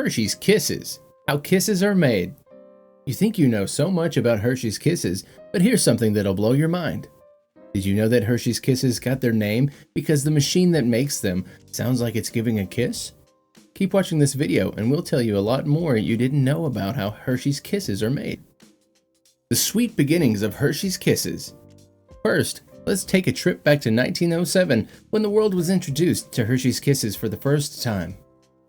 Hershey's Kisses. How kisses are made. You think you know so much about Hershey's Kisses, but here's something that'll blow your mind. Did you know that Hershey's Kisses got their name because the machine that makes them sounds like it's giving a kiss? Keep watching this video and we'll tell you a lot more you didn't know about how Hershey's Kisses are made. The sweet beginnings of Hershey's Kisses. First, let's take a trip back to 1907 when the world was introduced to Hershey's Kisses for the first time.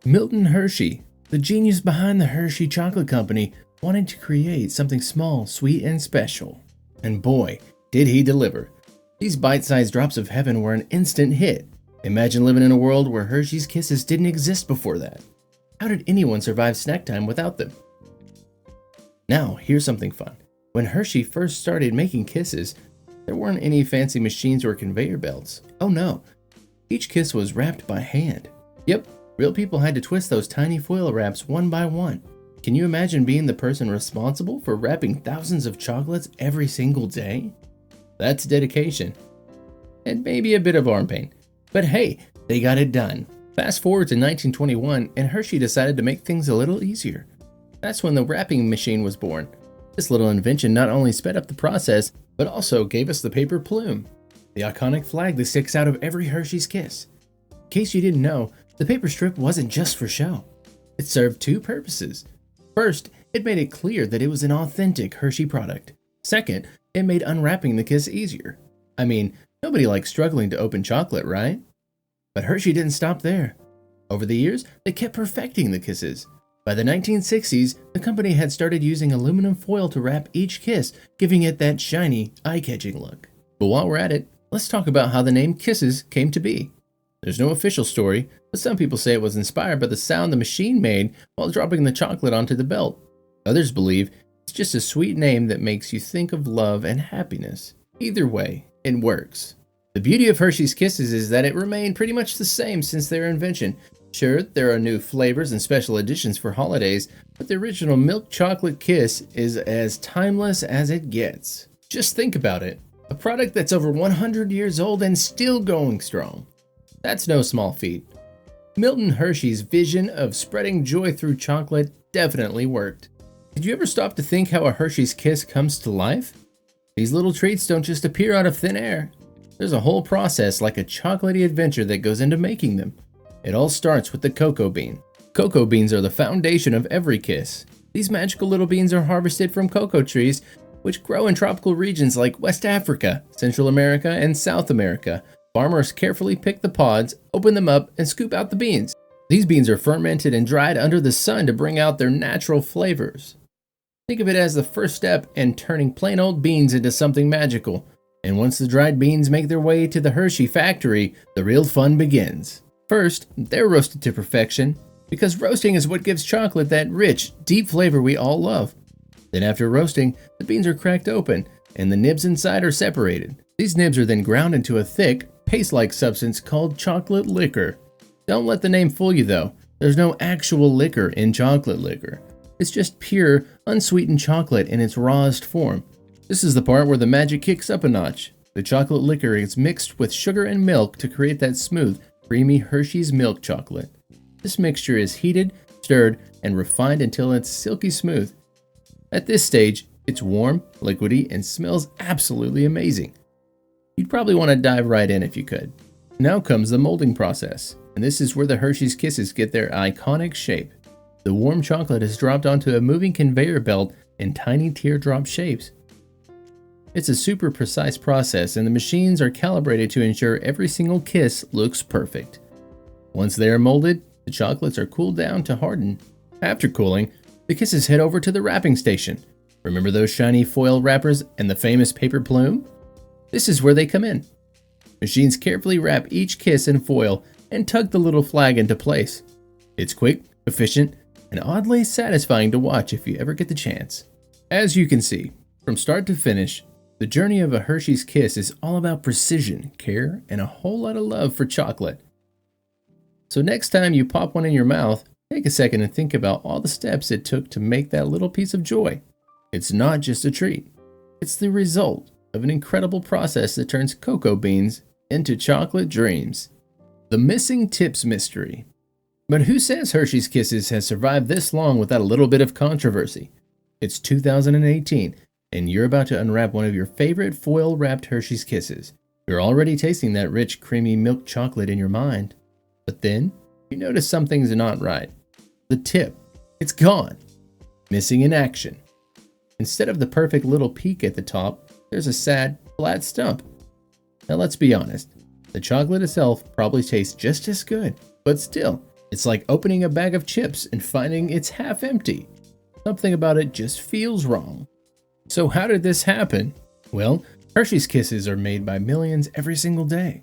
Milton Hershey, the genius behind the Hershey Chocolate Company, wanted to create something small, sweet, and special. And boy, did he deliver. These bite-sized drops of heaven were an instant hit. Imagine living in a world where Hershey's Kisses didn't exist before that. How did anyone survive snack time without them? Now, here's something fun. When Hershey first started making kisses, there weren't any fancy machines or conveyor belts. Oh no, each kiss was wrapped by hand. Yep, real people had to twist those tiny foil wraps one by one. Can you imagine being the person responsible for wrapping thousands of chocolates every single day? That's dedication. And maybe a bit of arm pain. But hey, they got it done. Fast forward to 1921 and Hershey decided to make things a little easier. That's when the wrapping machine was born. This little invention not only sped up the process, but also gave us the paper plume, the iconic flag that sticks out of every Hershey's Kiss. In case you didn't know, the paper strip wasn't just for show. It served two purposes. First, it made it clear that it was an authentic Hershey product. Second, it made unwrapping the kiss easier. I mean, nobody likes struggling to open chocolate, right? But Hershey didn't stop there. Over the years, they kept perfecting the kisses. By the 1960s, the company had started using aluminum foil to wrap each kiss, giving it that shiny, eye-catching look. But while we're at it, let's talk about how the name Kisses came to be. There's no official story, but some people say it was inspired by the sound the machine made while dropping the chocolate onto the belt. Others believe it's just a sweet name that makes you think of love and happiness. Either way, it works. The beauty of Hershey's Kisses is that it remained pretty much the same since their invention. Sure, there are new flavors and special editions for holidays, but the original milk chocolate kiss is as timeless as it gets. Just think about it. A product that's over 100 years old and still going strong. That's no small feat. Milton Hershey's vision of spreading joy through chocolate definitely worked. Did you ever stop to think how a Hershey's Kiss comes to life? These little treats don't just appear out of thin air. There's a whole process like a chocolatey adventure that goes into making them. It all starts with the cocoa bean. Cocoa beans are the foundation of every kiss. These magical little beans are harvested from cocoa trees, which grow in tropical regions like West Africa, Central America, and South America. Farmers carefully pick the pods, open them up, and scoop out the beans. These beans are fermented and dried under the sun to bring out their natural flavors. Think of it as the first step in turning plain old beans into something magical. And once the dried beans make their way to the Hershey factory, the real fun begins. First, they're roasted to perfection, because roasting is what gives chocolate that rich, deep flavor we all love. Then after roasting, the beans are cracked open, and the nibs inside are separated. These nibs are then ground into a thick, paste-like substance called chocolate liquor. Don't let the name fool you though. There's no actual liquor in chocolate liquor. It's just pure, unsweetened chocolate in its rawest form. This is the part where the magic kicks up a notch. The chocolate liquor is mixed with sugar and milk to create that smooth, creamy Hershey's milk chocolate. This mixture is heated, stirred, and refined until it's silky smooth. At this stage, it's warm, liquidy, and smells absolutely amazing. You'd probably want to dive right in if you could. Now comes the molding process, and this is where the Hershey's Kisses get their iconic shape. The warm chocolate is dropped onto a moving conveyor belt in tiny teardrop shapes. It's a super precise process, and the machines are calibrated to ensure every single kiss looks perfect. Once they are molded, the chocolates are cooled down to harden. After cooling, the kisses head over to the wrapping station. Remember those shiny foil wrappers and the famous paper plume? This is where they come in. Machines carefully wrap each kiss in foil and tug the little flag into place. It's quick, efficient, and oddly satisfying to watch if you ever get the chance. As you can see, from start to finish, the journey of a Hershey's Kiss is all about precision, care, and a whole lot of love for chocolate. So next time you pop one in your mouth, take a second and think about all the steps it took to make that little piece of joy. It's not just a treat. It's the result of an incredible process that turns cocoa beans into chocolate dreams. The missing tips mystery. But who says Hershey's Kisses has survived this long without a little bit of controversy? It's 2018, and you're about to unwrap one of your favorite foil-wrapped Hershey's Kisses. You're already tasting that rich, creamy milk chocolate in your mind. But then, you notice something's not right. The tip. It's gone. Missing in action. Instead of the perfect little peak at the top, there's a sad, flat stump. Now let's be honest. The chocolate itself probably tastes just as good, but still, it's like opening a bag of chips and finding it's half empty. Something about it just feels wrong. So how did this happen? Well, Hershey's Kisses are made by millions every single day.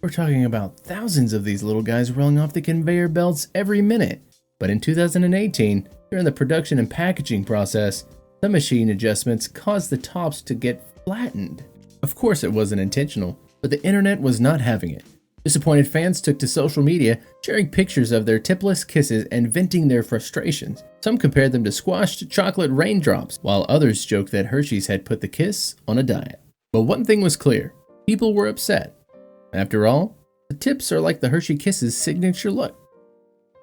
We're talking about thousands of these little guys rolling off the conveyor belts every minute. But in 2018, during the production and packaging process, the machine adjustments caused the tops to get flattened. Of course it wasn't intentional, but the internet was not having it. Disappointed fans took to social media, sharing pictures of their tipless kisses and venting their frustrations. Some compared them to squashed chocolate raindrops, while others joked that Hershey's had put the kiss on a diet. But one thing was clear, people were upset. After all, the tips are like the Hershey Kisses' signature look.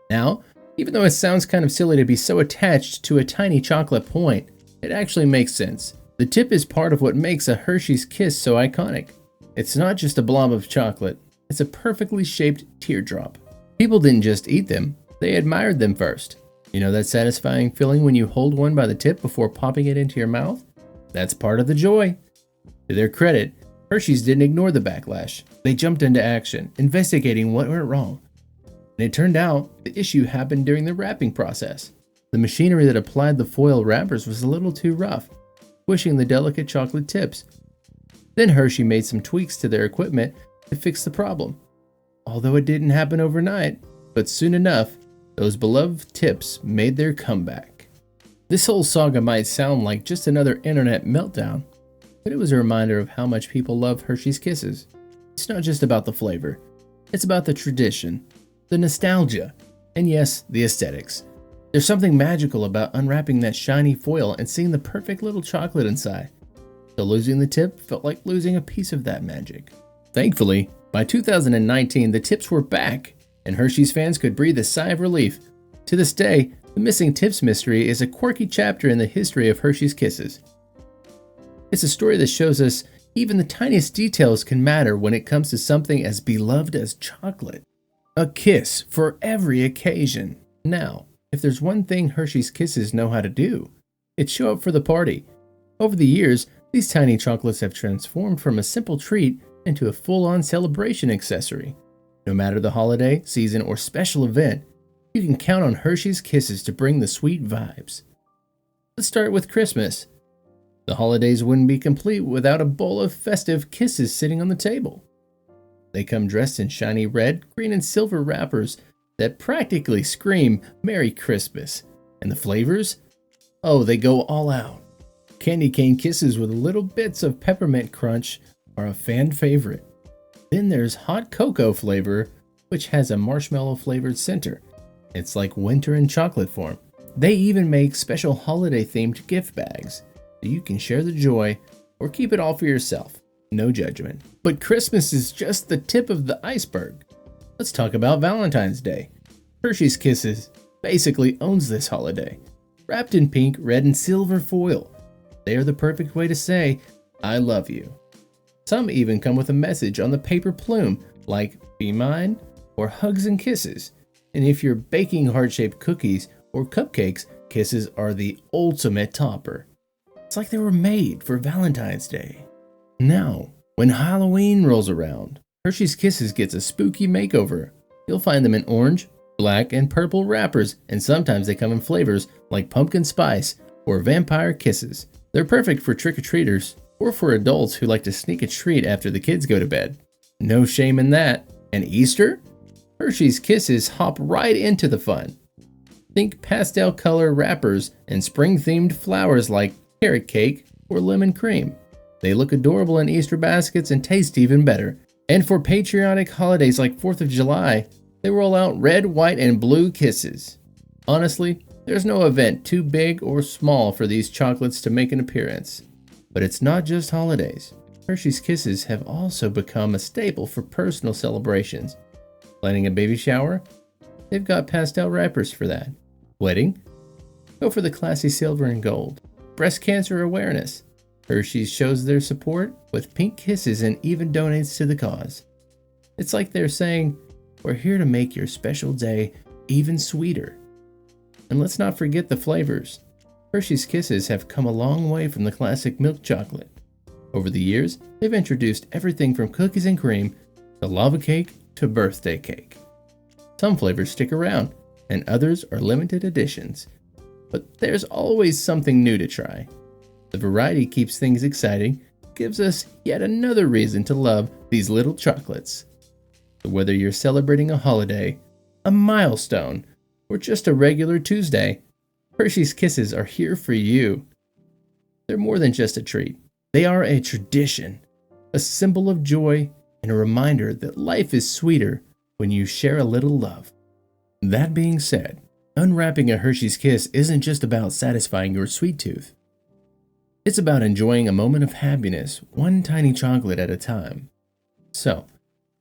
Now, even though it sounds kind of silly to be so attached to a tiny chocolate point, it actually makes sense. The tip is part of what makes a Hershey's Kiss so iconic. It's not just a blob of chocolate, it's a perfectly shaped teardrop. People didn't just eat them, they admired them first. You know that satisfying feeling when you hold one by the tip before popping it into your mouth? That's part of the joy. To their credit, Hershey's didn't ignore the backlash. They jumped into action, investigating what went wrong. And it turned out the issue happened during the wrapping process. The machinery that applied the foil wrappers was a little too rough, squishing the delicate chocolate tips. Then Hershey made some tweaks to their equipment to fix the problem. Although it didn't happen overnight, but soon enough, those beloved tips made their comeback. This whole saga might sound like just another internet meltdown, but it was a reminder of how much people love Hershey's Kisses. It's not just about the flavor, it's about the tradition, the nostalgia, and yes, the aesthetics. There's something magical about unwrapping that shiny foil and seeing the perfect little chocolate inside. So losing the tip felt like losing a piece of that magic. Thankfully, by 2019, the tips were back, and Hershey's fans could breathe a sigh of relief. To this day, the missing tips mystery is a quirky chapter in the history of Hershey's Kisses. It's a story that shows us even the tiniest details can matter when it comes to something as beloved as chocolate. A kiss for every occasion. Now, if there's one thing Hershey's Kisses know how to do, it's show up for the party. Over the years, these tiny chocolates have transformed from a simple treat into a full-on celebration accessory. No matter the holiday, season, or special event, you can count on Hershey's Kisses to bring the sweet vibes. Let's start with Christmas. The holidays wouldn't be complete without a bowl of festive kisses sitting on the table. They come dressed in shiny red, green, and silver wrappers that practically scream Merry Christmas. And the flavors? Oh, they go all out. Candy cane kisses with little bits of peppermint crunch are a fan favorite. Then there's hot cocoa flavor, which has a marshmallow flavored center. It's like winter in chocolate form. They even make special holiday themed gift bags, so you can share the joy or keep it all for yourself. No judgment. But Christmas is just the tip of the iceberg. Let's talk about Valentine's Day. Hershey's Kisses basically owns this holiday. Wrapped in pink, red, and silver foil, they are the perfect way to say, I love you. Some even come with a message on the paper plume, like be mine or hugs and kisses. And if you're baking heart-shaped cookies or cupcakes, kisses are the ultimate topper. It's like they were made for Valentine's Day. Now, when Halloween rolls around, Hershey's Kisses gets a spooky makeover. You'll find them in orange, black, and purple wrappers, and sometimes they come in flavors like pumpkin spice or vampire kisses. They're perfect for trick-or-treaters or for adults who like to sneak a treat after the kids go to bed. No shame in that. And Easter? Hershey's Kisses hop right into the fun. Think pastel color wrappers and spring-themed flowers like carrot cake or lemon cream. They look adorable in Easter baskets and taste even better. And for patriotic holidays like 4th of July, they roll out red, white, and blue kisses. Honestly, there's no event too big or small for these chocolates to make an appearance. But it's not just holidays. Hershey's Kisses have also become a staple for personal celebrations. Planning a baby shower? they've got pastel wrappers for that. Wedding? Go for the classy silver and gold. Breast cancer awareness? Hershey's shows their support with pink kisses and even donates to the cause. It's like they're saying, we're here to make your special day even sweeter. And let's not forget the flavors. Hershey's Kisses have come a long way from the classic milk chocolate. Over the years, they've introduced everything from cookies and cream to lava cake to birthday cake. Some flavors stick around, and others are limited editions. But there's always something new to try. The variety keeps things exciting, gives us yet another reason to love these little chocolates. So whether you're celebrating a holiday, a milestone, or just a regular Tuesday, Hershey's Kisses are here for you. They're more than just a treat. They are a tradition, a symbol of joy, and a reminder that life is sweeter when you share a little love. That being said, unwrapping a Hershey's Kiss isn't just about satisfying your sweet tooth. It's about enjoying a moment of happiness, one tiny chocolate at a time. So,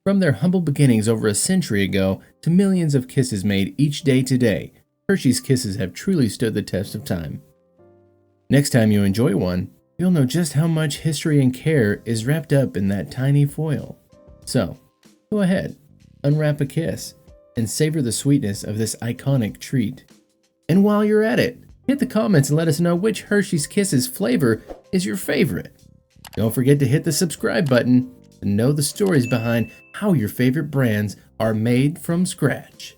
from their humble beginnings over a century ago to millions of kisses made each day today, Hershey's Kisses have truly stood the test of time. Next time you enjoy one, you'll know just how much history and care is wrapped up in that tiny foil. So, go ahead, unwrap a kiss, and savor the sweetness of this iconic treat. And while you're at it, hit the comments and let us know which Hershey's Kisses flavor is your favorite. Don't forget to hit the subscribe button to know the stories behind how your favorite brands are made from scratch.